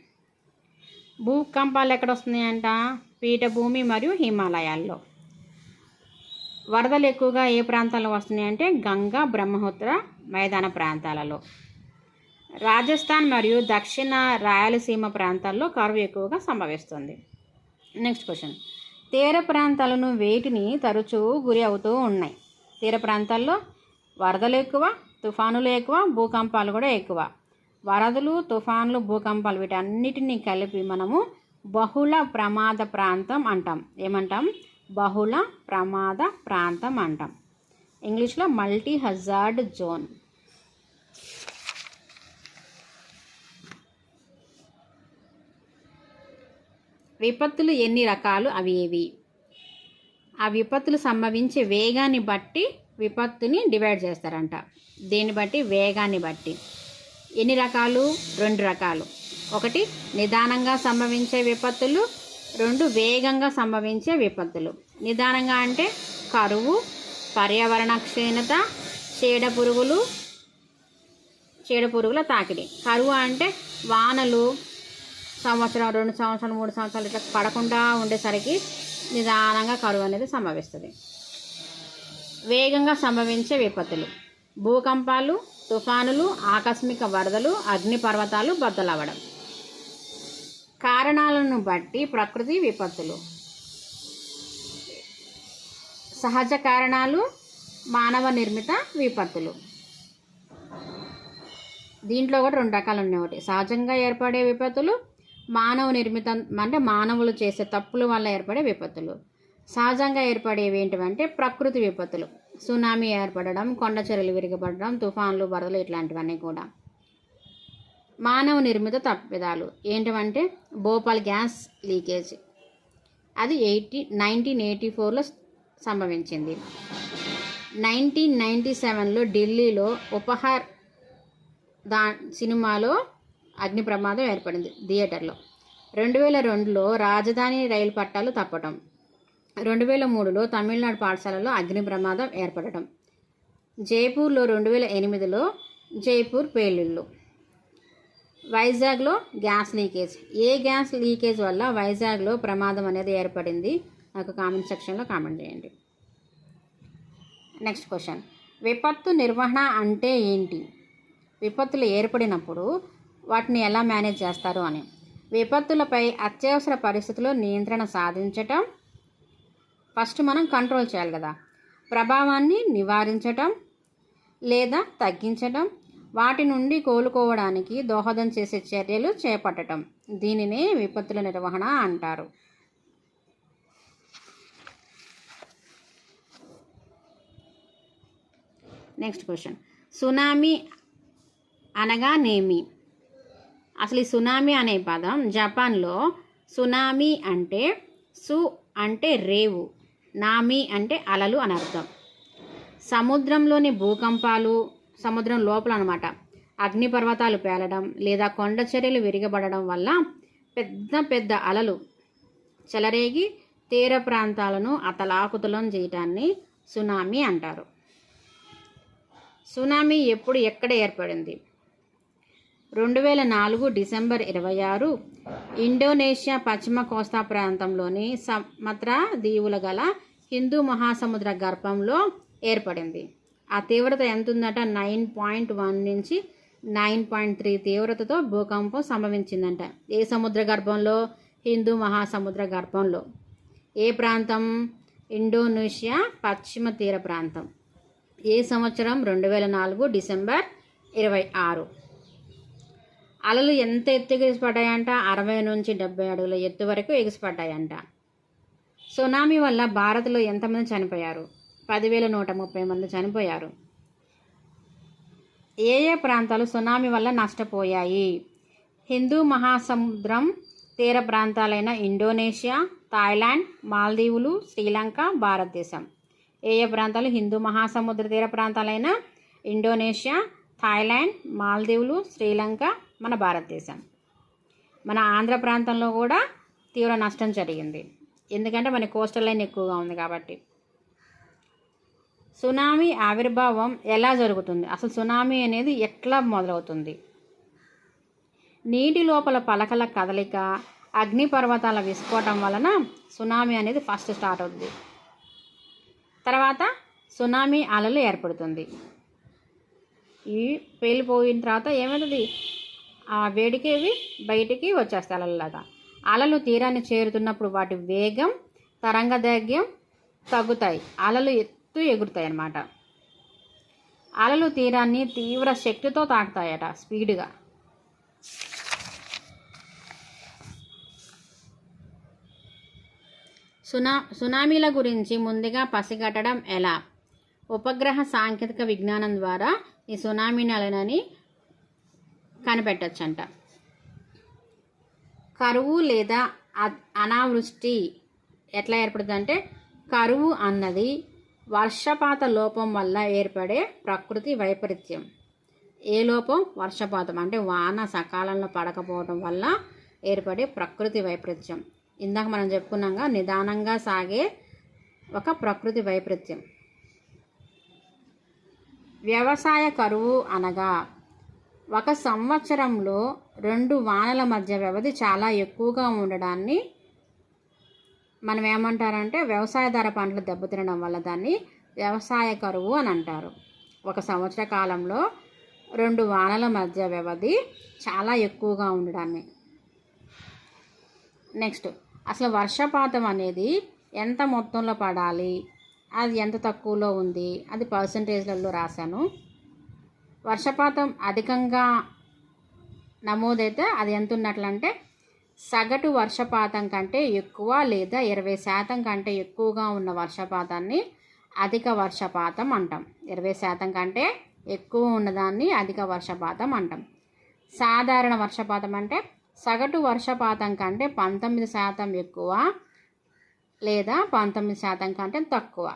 భూకంపాలు ఎక్కడ వస్తున్నాయంట? పీఠభూమి మరియు హిమాలయాల్లో. వరదలు ఎక్కువగా ఏ ప్రాంతాల్లో వస్తున్నాయంటే గంగా, బ్రహ్మపుత్ర మైదాన ప్రాంతాలలో. రాజస్థాన్ మరియు దక్షిణ రాయలసీమ ప్రాంతాల్లో కరువు ఎక్కువగా సంభవిస్తుంది. నెక్స్ట్ క్వశ్చన్, తీర ప్రాంతాలను వేటిని తరచూ గురి అవుతూ ఉన్నాయి? తీర ప్రాంతాల్లో వరదలు ఎక్కువ, తుఫానులు ఎక్కువ, భూకంపాలు కూడా ఎక్కువ. వరదలు, తుఫాన్లు, భూకంపాలు వీటన్నిటిని కలిపి మనము బహుళ ప్రమాద ప్రాంతం అంటాం. ఏమంటాం? బహుళ ప్రమాద ప్రాంతం అంటాం. ఇంగ్లీష్లో మల్టీ హజార్డ్ జోన్. విపత్తులు ఎన్ని రకాలు? అవి ఏవి? ఆ విపత్తులు సంభవించే వేగాన్ని బట్టి విపత్తుని డివైడ్ చేస్తారంట. దీన్ని బట్టి, వేగాన్ని బట్టి. ఎన్ని రకాలు? 2 రకాలు. ఒకటి నిదానంగా సంభవించే విపత్తులు, 2 వేగంగా సంభవించే విపత్తులు. నిదానంగా అంటే కరువు, పర్యావరణ క్షీణత, చీడపురుగుల తాకిడి. కరువు అంటే వానలు సంవత్సరం, 2 సంవత్సరాలు, 3 సంవత్సరాలు ఇట్లా పడకుండా ఉండేసరికి నిదానంగా కరువు అనేది సంభవిస్తుంది. వేగంగా సంభవించే విపత్తులు భూకంపాలు, తుఫానులు, ఆకస్మిక వరదలు, అగ్నిపర్వతాలు బద్దలవ్వడం. కారణాలను బట్టి ప్రకృతి విపత్తులు. సహజ కారణాలు, మానవ నిర్మిత విపత్తులు. దీంట్లో కూడా 2 రకాలు ఉన్నాయి. ఒకటి సహజంగా ఏర్పడే విపత్తులు, మానవ నిర్మిత అంటే మానవులు చేసే తప్పుల వల్ల ఏర్పడే విపత్తులు. సహజంగా ఏర్పడేవి ఏంటివంటే ప్రకృతి విపత్తులు. సునామీ ఏర్పడడం, కొండ చర్యలు విరగబడడం, తుఫాన్లు, వరదలు ఇట్లాంటివన్నీ కూడా. మానవ నిర్మిత తప్పిదాలు ఏంటివంటే భోపాల్ గ్యాస్ లీకేజ్, అది 1984లో సంభవించింది. 1997లో ఢిల్లీలో ఉపహార్ సినిమాలో అగ్ని ప్రమాదం ఏర్పడింది థియేటర్లో. 2002లో రాజధాని రైలు పట్టాలు తప్పటం. 2003లో తమిళనాడు పాఠశాలలో అగ్ని ప్రమాదం ఏర్పడటం. జైపూర్లో 2008లో జైపూర్ పేలుళ్ళు. వైజాగ్లో గ్యాస్ లీకేజ్. ఏ గ్యాస్ లీకేజ్ వల్ల వైజాగ్లో ప్రమాదం అనేది ఏర్పడింది? నాకు కామెంట్ సెక్షన్లో కామెంట్ చేయండి. నెక్స్ట్ క్వశ్చన్, విపత్తు నిర్వహణ అంటే ఏంటి? విపత్తులు ఏర్పడినప్పుడు వాటిని ఎలా మేనేజ్ చేస్తారు అని. విపత్తులపై అత్యవసర పరిస్థితుల్లో నియంత్రణ సాధించటం. ఫస్ట్ మనం కంట్రోల్ చేయాలి కదా. ప్రభావాన్ని నివారించటం లేదా తగ్గించటం, వాటి నుండి కోలుకోవడానికి దోహదం చేసే చర్యలు చేపట్టడం. దీనినే విపత్తుల నిర్వహణ అంటారు. నెక్స్ట్ క్వశ్చన్, సునామీ అనగానేమి? అసలు ఈ సునామీ అనే పదం జపాన్లో సునామీ అంటే సు అంటే రేవు, నామీ అంటే అలలు అని అర్థం. సముద్రంలోని భూకంపాలు, సముద్రం లోపల అనమాట, అగ్నిపర్వతాలు పేలడం లేదా కొండ చర్యలు విరగబడడం వల్ల పెద్ద పెద్ద అలలు చెలరేగి తీర ప్రాంతాలను అతలాకుతలం చేయటాన్ని సునామీ అంటారు. సునామీ ఎప్పుడు, ఎక్కడ ఏర్పడింది? 2004 డిసెంబర్ 26 ఇండోనేషియా పశ్చిమ కోస్తా ప్రాంతంలోని సమత్రా దీవుల గల హిందూ మహాసముద్ర గర్భంలో ఏర్పడింది. ఆ తీవ్రత ఎంత ఉందట? 9.1 నుంచి 9.3 తీవ్రతతో భూకంపం సంభవించిందంట. ఏ సముద్ర గర్భంలో? హిందూ మహాసముద్ర గర్భంలో. ఏ ప్రాంతం? ఇండోనేషియా పశ్చిమ తీర ప్రాంతం. ఏ సంవత్సరం? 2004 డిసెంబర్ 26. అలలు ఎంత ఎత్తు ఎగిసిపడ్డాయంట? 60 నుంచి 70 అడుగుల ఎత్తు వరకు ఎగిసిపడ్డాయంట. సునామీ వల్ల భారత్లో ఎంతమంది చనిపోయారు? 10,130 మంది చనిపోయారు. ఏ ఏ ప్రాంతాలు సునామీ వల్ల నష్టపోయాయి? హిందూ మహాసముద్రం తీర ప్రాంతాలైన ఇండోనేషియా, థాయిలాండ్, మాల్దీవులు, శ్రీలంక, భారతదేశం. ఏ ప్రాంతాలు? హిందూ మహాసముద్ర తీర ప్రాంతాలైన ఇండోనేషియా, థాయిలాండ్, మాల్దీవులు, శ్రీలంక, మన భారతదేశం. మన ఆంధ్ర ప్రాంతంలో కూడా తీవ్ర నష్టం జరిగింది, ఎందుకంటే మన కోస్టల్ లైన్ ఎక్కువగా ఉంది కాబట్టి. సునామీ ఆవిర్భావం ఎలా జరుగుతుంది? అసలు సునామీ అనేది ఎట్లా మొదలవుతుంది? నీటి లోపల పలకల కదలిక, అగ్నిపర్వతాల విస్ఫోటం వలన సునామీ అనేది ఫస్ట్ స్టార్ట్ అవుతుంది. తర్వాత సునామీ అలలు ఏర్పడుతుంది. ఈ పేలిపోయిన తర్వాత ఏమవుతుంది? ఆ వేడికి ఇవి బయటికి వచ్చేస్తాయి అలలాగా. అలలు తీరాన్ని చేరుతున్నప్పుడు వాటి వేగం, తరంగదైర్ఘ్యం తగ్గుతాయి. అలలు ఎగురుతాయి అన్నమాట. అలలు తీరాన్ని తీవ్ర శక్తితో తాకుతాయట, స్పీడ్గా. సునామీల గురించి ముందుగా పసిగట్టడం ఎలా? ఉపగ్రహ సాంకేతిక విజ్ఞానం ద్వారా ఈ సునామీ అలలని కనిపెట్టచ్చంట. కరువు లేదా అనావృష్టి ఎట్లా ఏర్పడుతుందంటే, కరువు అన్నది వర్షపాత లోపం వల్ల ఏర్పడే ప్రకృతి వైపరీత్యం. ఏ లోపం? వర్షపాతం. అంటే వాన సకాలంలో పడకపోవడం వల్ల ఏర్పడే ప్రకృతి వైపరీత్యం. ఇందాక మనం చెప్పుకున్నాగా, నిదానంగా సాగే ఒక ప్రకృతి వైపరీత్యం. వ్యవసాయ కరువు అనగా ఒక సంవత్సరంలో 2 వానల మధ్య వ్యవధి చాలా ఎక్కువగా ఉండడాన్ని మనం ఏమంటారంటే, వ్యవసాయదార పంటలు దెబ్బతినడం వల్ల దాన్ని వ్యవసాయ కరువు అని అంటారు. ఒక సంవత్సర కాలంలో 2 వానల మధ్య వ్యవధి చాలా ఎక్కువగా ఉండడాన్ని. నెక్స్ట్, అసలు వర్షపాతం అనేది ఎంత మొత్తంలో పడాలి, అది ఎంత తక్కువలో ఉంది, అది పర్సంటేజ్లలో రాశాను. వర్షపాతం అధికంగా నమోదైతే అది ఎంత ఉన్నట్లంటే, సగటు వర్షపాతం కంటే ఎక్కువ లేదా 20% కంటే ఎక్కువగా ఉన్న వర్షపాతాన్ని అధిక వర్షపాతం అంటాం. 20% కంటే ఎక్కువ ఉన్నదాన్ని అధిక వర్షపాతం అంటాం. సాధారణ వర్షపాతం అంటే సగటు వర్షపాతం కంటే 19% ఎక్కువ లేదా 19% కంటే తక్కువ.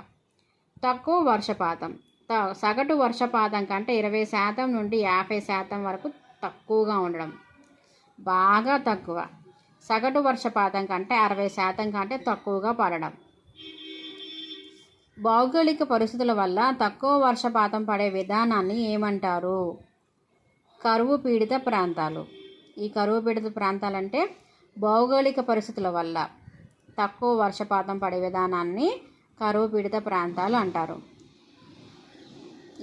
తక్కువ వర్షపాతం సగటు వర్షపాతం కంటే 20% నుండి 50% వరకు తక్కువగా ఉండడం. బాగా తక్కువ సగటు వర్షపాతం కంటే 60% కంటే తక్కువగా పడడం. భౌగోళిక పరిస్థితుల వల్ల తక్కువ వర్షపాతం పడే విధానాన్ని ఏమంటారు? కరువు పీడిత ప్రాంతాలు. ఈ కరువు పీడిత ప్రాంతాలంటే భౌగోళిక పరిస్థితుల వల్ల తక్కువ వర్షపాతం పడే విధానాన్ని కరువు పీడిత ప్రాంతాలు అంటారు.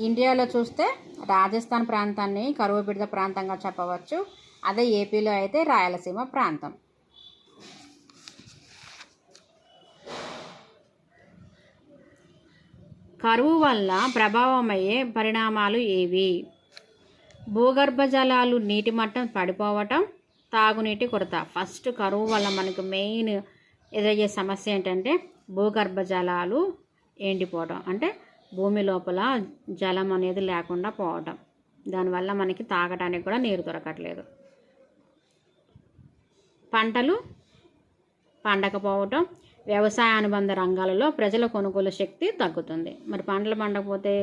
ఇండియాలో చూస్తే రాజస్థాన్ ప్రాంతాన్ని కరువు పీడిత ప్రాంతంగా చెప్పవచ్చు. అదే ఏపీలో అయితే రాయలసీమ ప్రాంతం. కరువు వల్ల ప్రభావమయ్యే పరిణామాలు ఏవి? భూగర్భ జలాలు నీటి మట్టం పడిపోవటం, తాగునీటి కొరత. ఫస్ట్ కరువు వల్ల మనకు మెయిన్ ఎదురయ్యే సమస్య ఏంటంటే భూగర్భ జలాలు ఎండిపోవడం, అంటే భూమి లోపల జలం అనేది లేకుండా పోవటం. దానివల్ల మనకి తాగడానికి కూడా నీరు దొరకట్లేదు. పంటలు పండకపోవటం, వ్యవసాయ అనుబంధ రంగాలలో ప్రజల కొనుగోలు శక్తి తగ్గుతుంది. మరి పంటలు పండకపోతే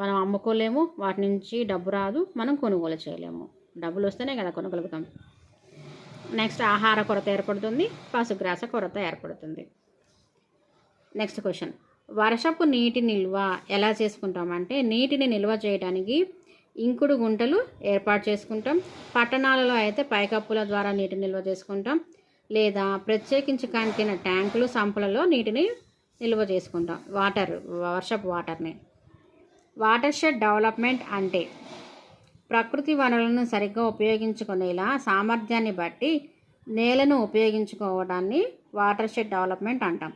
మనం అమ్ముకోలేము, వాటి నుంచి డబ్బు రాదు, మనం కొనుగోలు చేయలేము. డబ్బులు వస్తేనే కదా కొనగలుగుతాం. నెక్స్ట్, ఆహార కొరత ఏర్పడుతుంది, పశుగ్రాస కొరత ఏర్పడుతుంది. నెక్స్ట్ క్వశ్చన్, వర్షపు నీటి నిల్వ ఎలా చేసుకుంటామంటే, నీటిని నిల్వ చేయడానికి ఇంకుడు గుంటలు ఏర్పాటు చేసుకుంటాం. పట్టణాలలో అయితే పైకప్పుల ద్వారా నీటిని నిల్వ చేసుకుంటాం, లేదా ప్రత్యేకించి కట్టిన ట్యాంకులు, సంపులలో నీటిని నిల్వ చేసుకుంటాం. వర్షపు వాటర్ని. వాటర్ షెడ్ డెవలప్మెంట్ అంటే ప్రకృతి వనరులను సరిగ్గా ఉపయోగించుకునేలా సామర్థ్యాన్ని బట్టి నేలను ఉపయోగించుకోవడాన్ని వాటర్ షెడ్ డెవలప్మెంట్ అంటాం.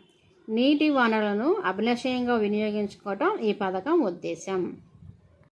నీటి వనరులను అభిలషణీయంగా వినియోగించుకోవడం ఈ పథకం ఉద్దేశం.